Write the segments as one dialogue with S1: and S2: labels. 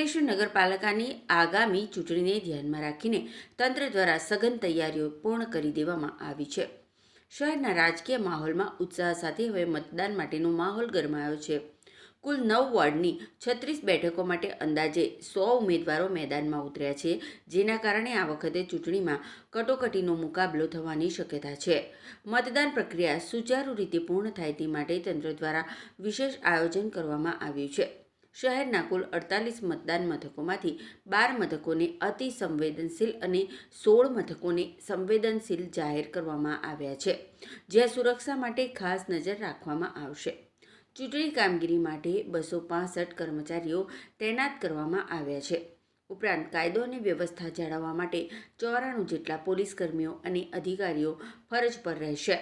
S1: અંકલેશ્વર નગરપાલિકાની આગામી ચૂંટણીને ધ્યાનમાં રાખીને તંત્ર દ્વારા સઘન તૈયારીઓ પૂર્ણ કરી દેવામાં આવી છે। શહેરના રાજકીય માહોલમાં ઉત્સાહ સાથે હવે મતદાન માટેનો માહોલ ગરમાયો છે। કુલ 9 વોર્ડની 36 બેઠકો માટે અંદાજે 100 ઉમેદવારો મેદાનમાં ઉતર્યા છે, જેના કારણે આ વખતે ચૂંટણીમાં કટોકટીનો મુકાબલો થવાની શક્યતા છે। મતદાન પ્રક્રિયા સુચારુ રીતે પૂર્ણ થાય તે માટે તંત્ર દ્વારા વિશેષ આયોજન કરવામાં આવ્યું છે। શહેરના કુલ 48 મતદાન મથકોમાંથી 12 મથકોને અતિ સંવેદનશીલ અને 16 મથકોને સંવેદનશીલ જાહેર કરવામાં આવ્યા છે, જ્યાં સુરક્ષા માટે ખાસ નજર રાખવામાં આવશે। ચૂંટણી કામગીરી માટે 265 કર્મચારીઓ તૈનાત કરવામાં આવ્યા છે। ઉપરાંત કાયદો અને વ્યવસ્થા જાળવવા માટે 94 જેટલા પોલીસ કર્મીઓ અને અધિકારીઓ ફરજ પર રહેશે।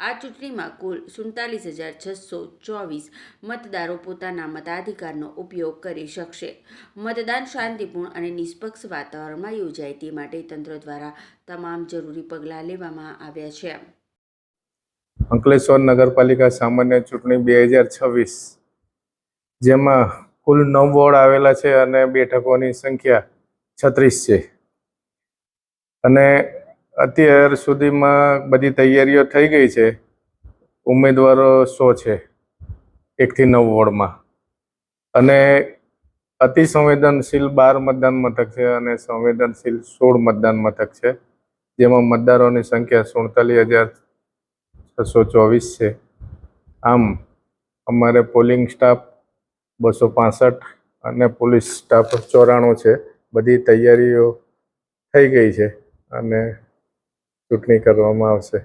S1: આ ચૂંટણીમાં કુલ 47,624 મતદારો પોતાના મતાધિકારનો ઉપયોગ કરી શકશે। મતદાન શાંતિપૂર્ણ અને નિષ્પક્ષ વાતાવરણમાં યોજાય તે માટે તંત્ર દ્વારા તમામ જરૂરી પગલાં લેવામાં આવ્યા છે।
S2: અંકલેશ્વર નગરપાલિકા સામાન્ય ચૂંટણી 2026 જેમાં કુલ 9 વોર્ડ આવેલા છે અને બેઠકોની સંખ્યા 36 છે અને અત્યાર સુધીમાં બધી તૈયારીઓ થઈ ગઈ છે। ઉમેદવારો 100 છે 1 થી 9 વોર્ડમાં અને અતિ સંવેદનશીલ 12 મતદાન મથક છે અને સંવેદનશીલ 16 મતદાન મથક છે, જેમાં મતદારોની સંખ્યા 47,624 છે। આમ અમારે પોલિંગ સ્ટાફ 265 અને પોલીસ સ્ટાફ 94 છે। બધી તૈયારીઓ થઈ ગઈ છે અને ચૂંટણી કરવામાં આવશે।